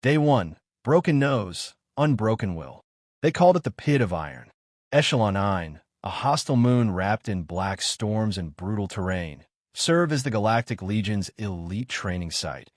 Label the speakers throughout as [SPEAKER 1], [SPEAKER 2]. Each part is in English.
[SPEAKER 1] Day 1. Broken nose, unbroken will. They called it the Pit of Iron. Echelon 9, a hostile moon wrapped in black storms and brutal terrain, served as the Galactic Legion's elite training site,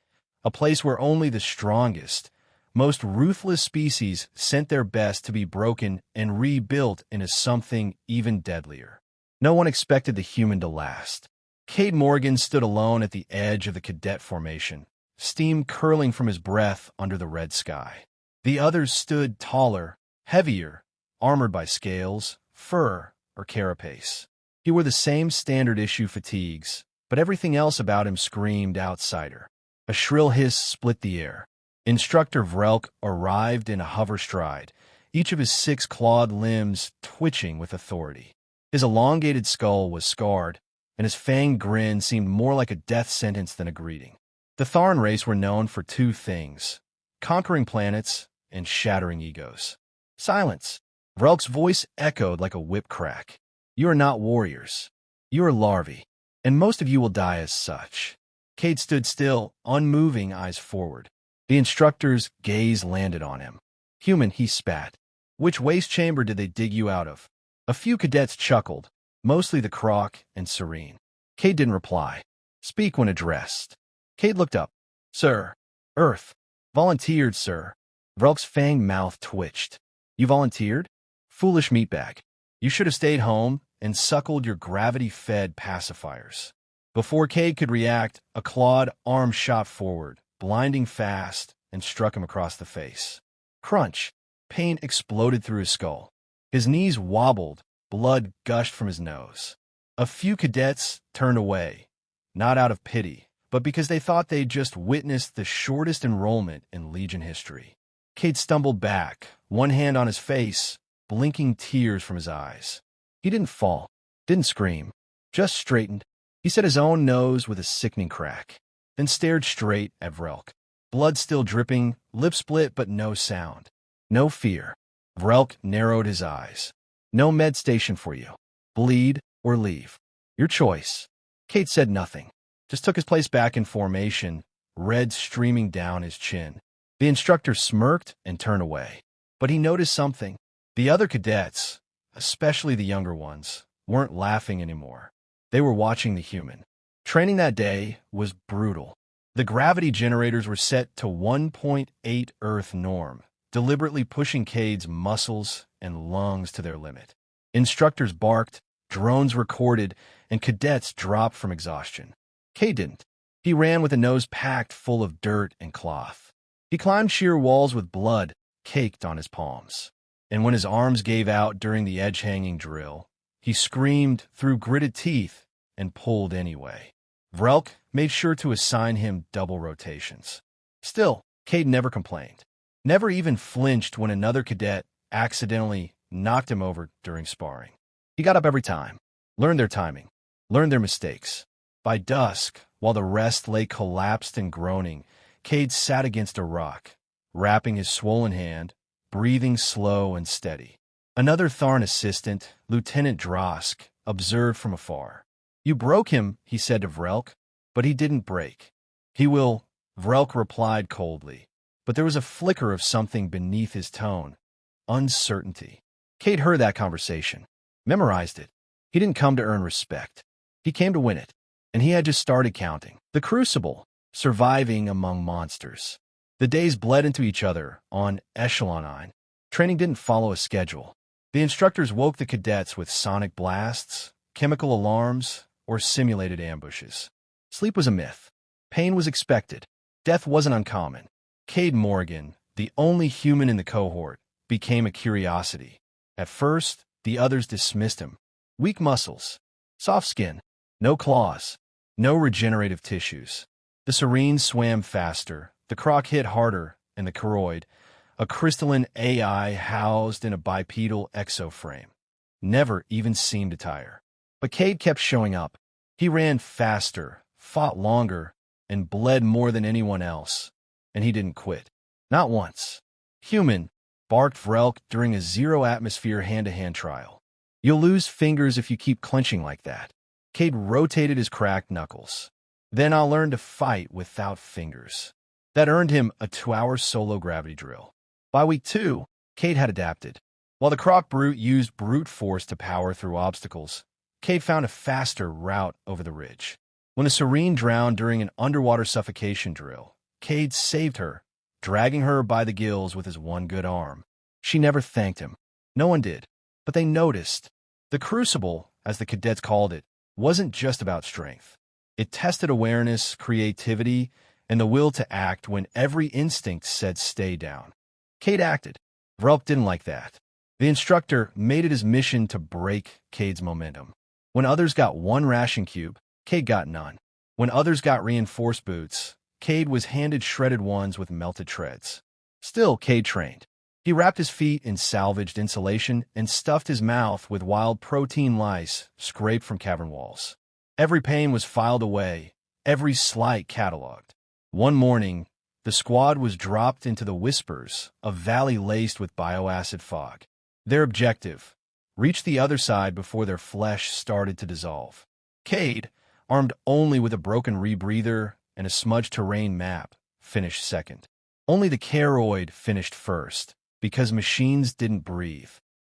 [SPEAKER 1] a place where only the strongest, most ruthless species sent their best to be broken and rebuilt into something even deadlier. No one expected the human to last. Cade Morrigan stood alone at the edge of the cadet formation, steam curling from his breath under the red sky. The others stood taller, heavier, armored by scales, fur, or carapace. He wore the same standard-issue fatigues, but everything else about him screamed outsider. A shrill hiss split the air. Instructor Vrelk arrived in a hover stride, each of his 6 clawed limbs twitching with authority. His elongated skull was scarred, and his fanged grin seemed more like a death sentence than a greeting. The Tharn race were known for 2 things: conquering planets and shattering egos. Silence. Vrelk's voice echoed like a whip crack. You are not warriors. You are larvae, and most of you will die as such. Cade stood still, unmoving, eyes forward. The instructor's gaze landed on him. Human, he spat. Which waste chamber did they dig you out of? A few cadets chuckled, mostly the Croc and Serene. Cade didn't reply. Speak when addressed. Cade looked up. Sir. Earth. Volunteered, sir. Vrelk's fanged mouth twitched. You volunteered? Foolish meatbag. You should have stayed home and suckled your gravity-fed pacifiers. Before Cade could react, a clawed arm shot forward, blinding fast, and struck him across the face. Crunch. Pain exploded through his skull. His knees wobbled, blood gushed from his nose. A few cadets turned away, not out of pity, but because they thought they'd just witnessed the shortest enrollment in Legion history. Cade stumbled back, one hand on his face, blinking tears from his eyes. He didn't fall, didn't scream, just straightened. He set his own nose with a sickening crack, then stared straight at Vrelk. Blood still dripping, lips split but no sound. No fear. Vrelk narrowed his eyes. No med station for you. Bleed or leave. Your choice. Cade said nothing, just took his place back in formation, red streaming down his chin. The instructor smirked and turned away. But he noticed something. The other cadets, especially the younger ones, weren't laughing anymore. They were watching the human. Training that day was brutal. The gravity generators were set to 1.8 Earth norm, deliberately pushing Cade's muscles and lungs to their limit. Instructors barked, drones recorded, and cadets dropped from exhaustion. Cade didn't. He ran with a nose packed full of dirt and cloth. He climbed sheer walls with blood caked on his palms. And when his arms gave out during the edge-hanging drill, he screamed through gritted teeth and pulled anyway. Vrelk made sure to assign him double rotations. Still, Cade never complained. Never even flinched when another cadet accidentally knocked him over during sparring. He got up every time, learned their timing, learned their mistakes. By dusk, while the rest lay collapsed and groaning, Cade sat against a rock, wrapping his swollen hand, breathing slow and steady. Another Tharn assistant, Lieutenant Drosk, observed from afar. You broke him, he said to Vrelk, but he didn't break. He will, Vrelk replied coldly, but there was a flicker of something beneath his tone. Uncertainty. Cade heard that conversation, memorized it. He didn't come to earn respect. He came to win it, and he had just started counting. The Crucible, surviving among monsters. The days bled into each other on Echelon 9. Training didn't follow a schedule. The instructors woke the cadets with sonic blasts, chemical alarms, or simulated ambushes. Sleep was a myth. Pain was expected. Death wasn't uncommon. Cade Morrigan, the only human in the cohort, became a curiosity. At first, the others dismissed him. Weak muscles, soft skin, no claws, no regenerative tissues. The Serene swam faster, the Croc hit harder, and the Choroid, a crystalline AI housed in a bipedal exoframe, never even seemed to tire. But Cade kept showing up. He ran faster, fought longer, and bled more than anyone else. And he didn't quit. Not once. Human, barked Vrelk during a zero-atmosphere hand-to-hand trial. You'll lose fingers if you keep clenching like that. Cade rotated his cracked knuckles. Then I'll learn to fight without fingers. That earned him a 2-hour solo gravity drill. By week 2, Cade had adapted. While the Croc Brute used brute force to power through obstacles, Cade found a faster route over the ridge. When the Serene drowned during an underwater suffocation drill, Cade saved her, dragging her by the gills with his one good arm. She never thanked him. No one did, but they noticed. The Crucible, as the cadets called it, wasn't just about strength. It tested awareness, creativity, and the will to act when every instinct said stay down. Cade acted. Vrelk didn't like that. The Instructor made it his mission to break Cade's momentum. When others got one ration cube, Cade got none. When others got reinforced boots, Cade was handed shredded ones with melted treads. Still, Cade trained. He wrapped his feet in salvaged insulation and stuffed his mouth with wild protein lice scraped from cavern walls. Every pain was filed away, every slight catalogued. One morning, the squad was dropped into the whispers, a valley laced with bioacid fog. Their objective: reach the other side before their flesh started to dissolve. Cade, armed only with a broken rebreather and a smudged terrain map, finished second. Only the Charoid finished first, because machines didn't breathe.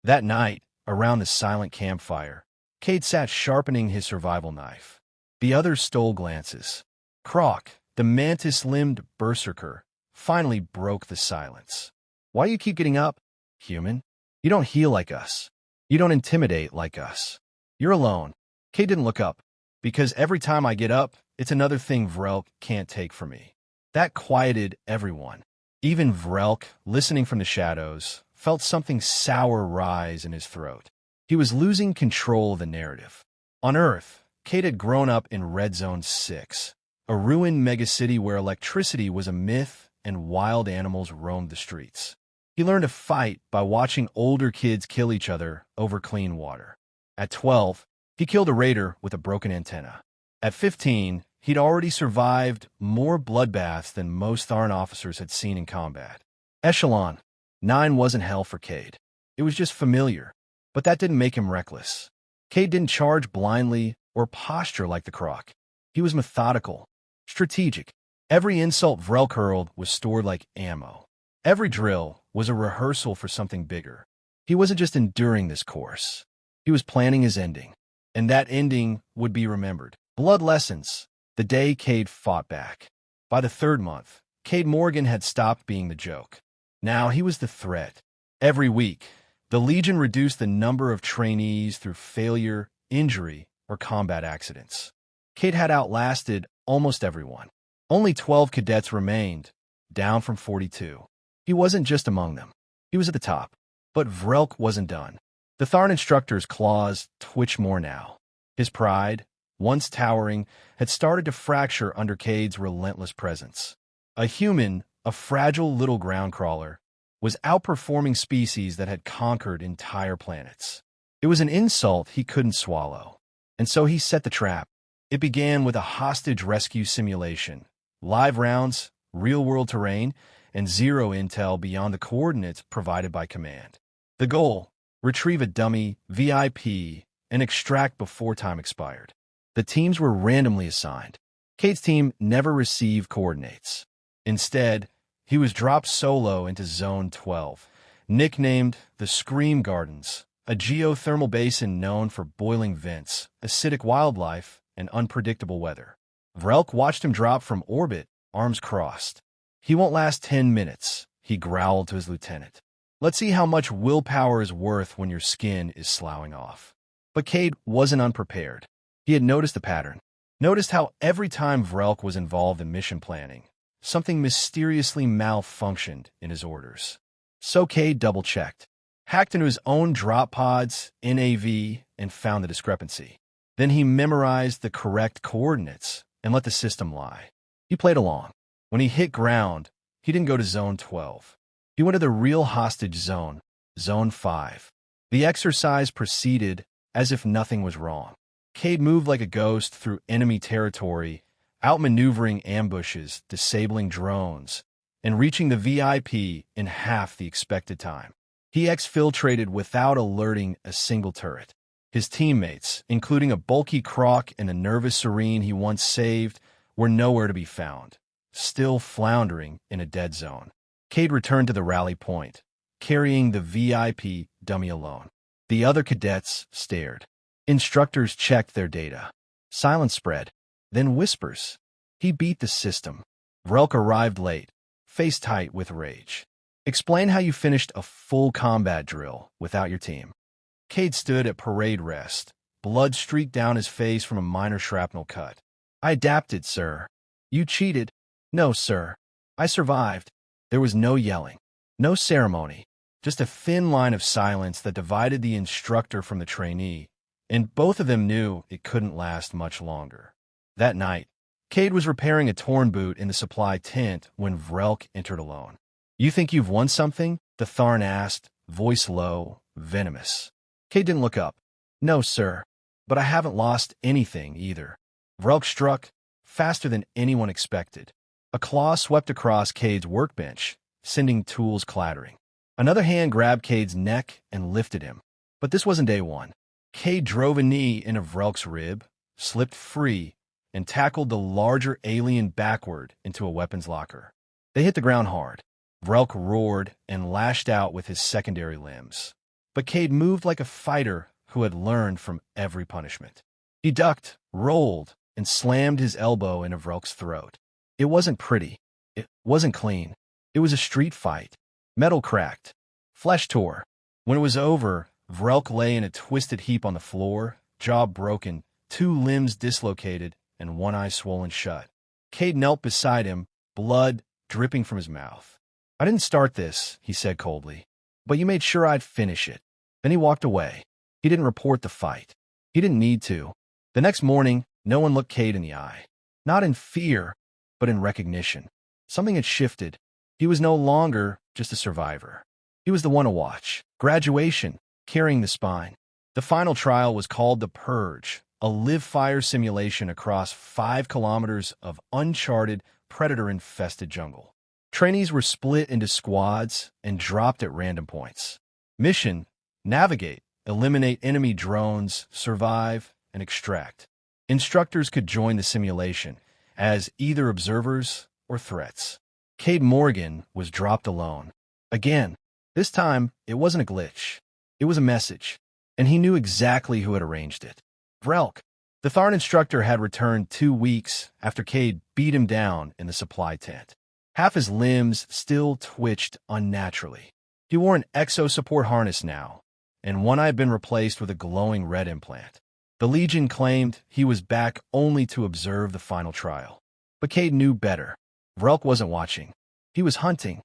[SPEAKER 1] That night, around the silent campfire, Cade sat sharpening his survival knife. The others stole glances. Croc, the mantis-limbed berserker, finally broke the silence. "Why do you keep getting up, human? You don't heal like us. You don't intimidate like us. You're alone." Cade didn't look up, because every time I get up, it's another thing Vrelk can't take from me. That quieted everyone. Even Vrelk, listening from the shadows, felt something sour rise in his throat. He was losing control of the narrative. On Earth, Cade had grown up in Red Zone 6, a ruined megacity where electricity was a myth and wild animals roamed the streets. He learned to fight by watching older kids kill each other over clean water. At 12, he killed a raider with a broken antenna. At 15, he'd already survived more bloodbaths than most Tharn officers had seen in combat. Echelon 9 wasn't hell for Cade. It was just familiar, but that didn't make him reckless. Cade didn't charge blindly or posture like the Croc. He was methodical, strategic. Every insult Vrelk hurled was stored like ammo. Every drill was a rehearsal for something bigger. He wasn't just enduring this course. He was planning his ending, and that ending would be remembered. Blood lessons, the day Cade fought back. By the 3rd month, Cade Morrigan had stopped being the joke. Now he was the threat. Every week, the Legion reduced the number of trainees through failure, injury, or combat accidents. Cade had outlasted almost everyone. Only 12 cadets remained, down from 42. He wasn't just among them. He was at the top. But Vrelk wasn't done. The Tharn Instructor's claws twitched more now. His pride, once towering, had started to fracture under Cade's relentless presence. A human, a fragile little ground crawler, was outperforming species that had conquered entire planets. It was an insult he couldn't swallow. And so he set the trap. It began with a hostage rescue simulation, live rounds, real-world terrain, and zero intel beyond the coordinates provided by command. The goal: retrieve a dummy, VIP, and extract before time expired. The teams were randomly assigned. Cade's team never received coordinates. Instead, he was dropped solo into Zone 12, nicknamed the Scream Gardens, a geothermal basin known for boiling vents, acidic wildlife, and unpredictable weather. Vrelk watched him drop from orbit, arms crossed. "He won't last 10 minutes, he growled to his lieutenant. "Let's see how much willpower is worth when your skin is sloughing off." But Cade wasn't unprepared. He had noticed the pattern. Noticed how every time Vrelk was involved in mission planning, something mysteriously malfunctioned in his orders. So Cade double-checked, hacked into his own drop pods, NAV, and found the discrepancy. Then he memorized the correct coordinates and let the system lie. He played along. When he hit ground, he didn't go to Zone 12. He went to the real hostage zone, Zone 5. The exercise proceeded as if nothing was wrong. Cade moved like a ghost through enemy territory, outmaneuvering ambushes, disabling drones, and reaching the VIP in half the expected time. He exfiltrated without alerting a single turret. His teammates, including a bulky Croc and a nervous Serene he once saved, were nowhere to be found. still floundering in a dead zone. Cade returned to the rally point, carrying the VIP dummy alone. The other cadets stared. Instructors checked their data. Silence spread, then whispers. He beat the system. Vrelk arrived late, face tight with rage. Explain how you finished a full combat drill without your team. Cade stood at parade rest. Blood streaked down his face from a minor shrapnel cut. I adapted, sir. You cheated. No, sir. I survived. There was no yelling, no ceremony, just a thin line of silence that divided the instructor from the trainee, and both of them knew it couldn't last much longer. That night, Cade was repairing a torn boot in the supply tent when Vrelk entered alone. You think you've won something? The Tharn asked, voice low, venomous. Cade didn't look up. No, sir. But I haven't lost anything either. Vrelk struck, faster than anyone expected. A claw swept across Cade's workbench, sending tools clattering. Another hand grabbed Cade's neck and lifted him. But this wasn't day one. Cade drove a knee into Vrelk's rib, slipped free, and tackled the larger alien backward into a weapons locker. They hit the ground hard. Vrelk roared and lashed out with his secondary limbs. But Cade moved like a fighter who had learned from every punishment. He ducked, rolled, and slammed his elbow into Vrelk's throat. It wasn't pretty. It wasn't clean. It was a street fight. Metal cracked. Flesh tore. When it was over, Vrelk lay in a twisted heap on the floor, jaw broken, two limbs dislocated, and one eye swollen shut. Cade knelt beside him, blood dripping from his mouth. I didn't start this, he said coldly, but you made sure I'd finish it. Then he walked away. He didn't report the fight. He didn't need to. The next morning, no one looked Cade in the eye. Not in fear, but in recognition. Something had shifted. He was no longer just a survivor. He was the one to watch. Graduation, carrying the spine. The final trial was called The Purge, a live-fire simulation across 5 kilometers of uncharted, predator-infested jungle. Trainees were split into squads and dropped at random points. Mission: navigate, eliminate enemy drones, survive, and extract. Instructors could join the simulation as either observers or threats. Cade Morrigan was dropped alone. Again, this time it wasn't a glitch. It was a message, and he knew exactly who had arranged it. Vrelk. The Tharn instructor had returned 2 weeks after Cade beat him down in the supply tent. Half his limbs still twitched unnaturally. He wore an exo-support harness now, and one eye had been replaced with a glowing red implant. The Legion claimed he was back only to observe the final trial. But Cade knew better. Vrelk wasn't watching. He was hunting.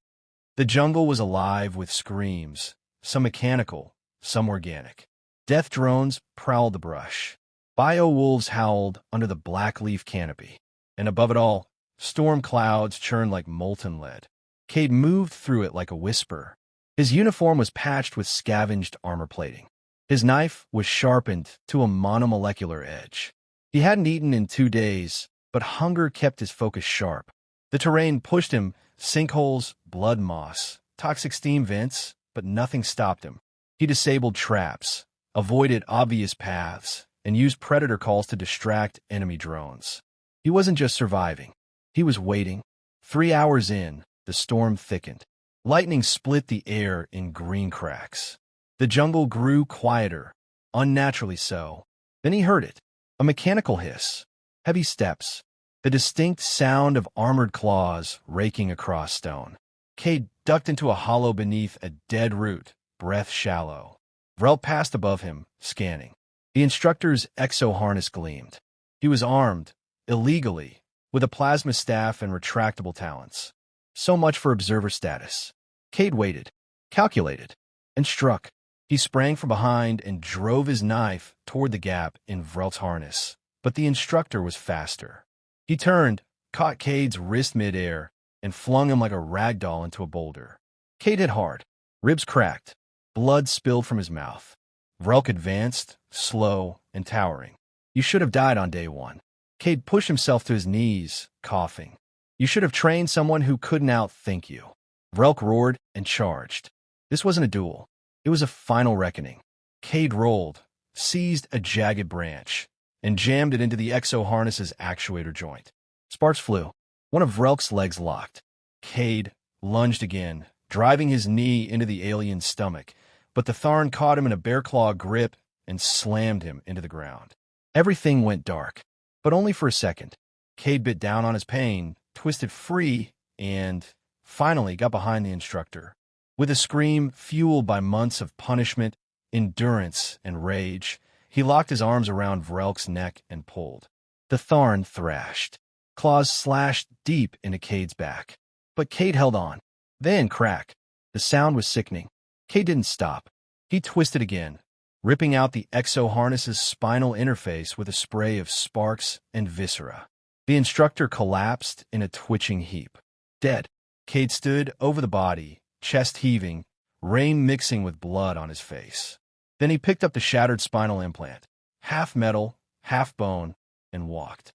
[SPEAKER 1] The jungle was alive with screams, some mechanical, some organic. Death drones prowled the brush. Bio-wolves howled under the black leaf canopy. And above it all, storm clouds churned like molten lead. Cade moved through it like a whisper. His uniform was patched with scavenged armor plating. His knife was sharpened to a monomolecular edge. He hadn't eaten in 2 days, but hunger kept his focus sharp. The terrain pushed him, sinkholes, blood moss, toxic steam vents, but nothing stopped him. He disabled traps, avoided obvious paths, and used predator calls to distract enemy drones. He wasn't just surviving. He was waiting. 3 hours in, the storm thickened. Lightning split the air in green cracks. The jungle grew quieter, unnaturally so. Then he heard it, a mechanical hiss, heavy steps, the distinct sound of armored claws raking across stone. Cade ducked into a hollow beneath a dead root, breath shallow. Vrelk passed above him, scanning. The instructor's exo-harness gleamed. He was armed, illegally, with a plasma staff and retractable talons. So much for observer status. Cade waited, calculated, and struck. He sprang from behind and drove his knife toward the gap in Vrelk's harness, but the instructor was faster. He turned, caught Cade's wrist midair, and flung him like a rag doll into a boulder. Cade hit hard. Ribs cracked. Blood spilled from his mouth. Vrelk advanced, slow and towering. You should have died on day 1. Cade pushed himself to his knees, coughing. You should have trained someone who couldn't outthink you. Vrelk roared and charged. This wasn't a duel. It was a final reckoning. Cade rolled, seized a jagged branch, and jammed it into the exo-harness's actuator joint. Sparks flew. One of Vrelk's legs locked. Cade lunged again, driving his knee into the alien's stomach, but the Tharn caught him in a bear-claw grip and slammed him into the ground. Everything went dark, but only for a second. Cade bit down on his pain, twisted free, and finally got behind the instructor. With a scream fueled by months of punishment, endurance, and rage, he locked his arms around Vrelk's neck and pulled. The Tharn thrashed. Claws slashed deep into Cade's back. But Cade held on. Then crack. The sound was sickening. Cade didn't stop. He twisted again, ripping out the exo-harness's spinal interface with a spray of sparks and viscera. The instructor collapsed in a twitching heap. Dead. Cade stood over the body, chest heaving, rain mixing with blood on his face. Then he picked up the shattered spinal implant, half metal, half bone, and walked.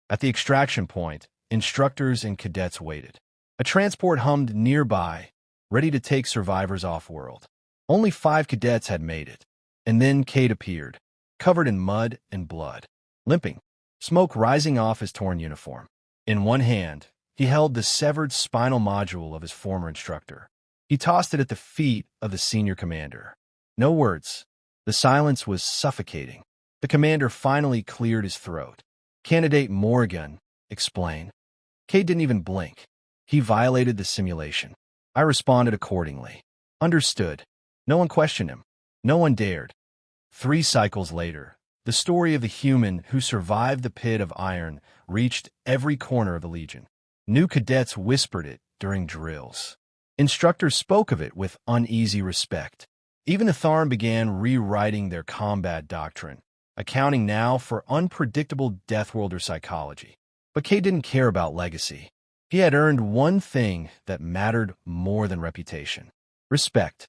[SPEAKER 1] At the extraction point, instructors and cadets waited. A transport hummed nearby, ready to take survivors off-world. Only 5 cadets had made it. And then Cade appeared, covered in mud and blood, limping, smoke rising off his torn uniform. In one hand, he held the severed spinal module of his former instructor. He tossed it at the feet of the senior commander. No words. The silence was suffocating. The commander finally cleared his throat. Cade Morrigan, explained. Cade didn't even blink. He violated the simulation. I responded accordingly. Understood. No one questioned him. No one dared. 3 cycles later, the story of the human who survived the pit of iron reached every corner of the Legion. New cadets whispered it during drills. Instructors spoke of it with uneasy respect. Even the Tharn began rewriting their combat doctrine, accounting now for unpredictable Deathworlder psychology. But Cade didn't care about legacy. He had earned one thing that mattered more than reputation: respect.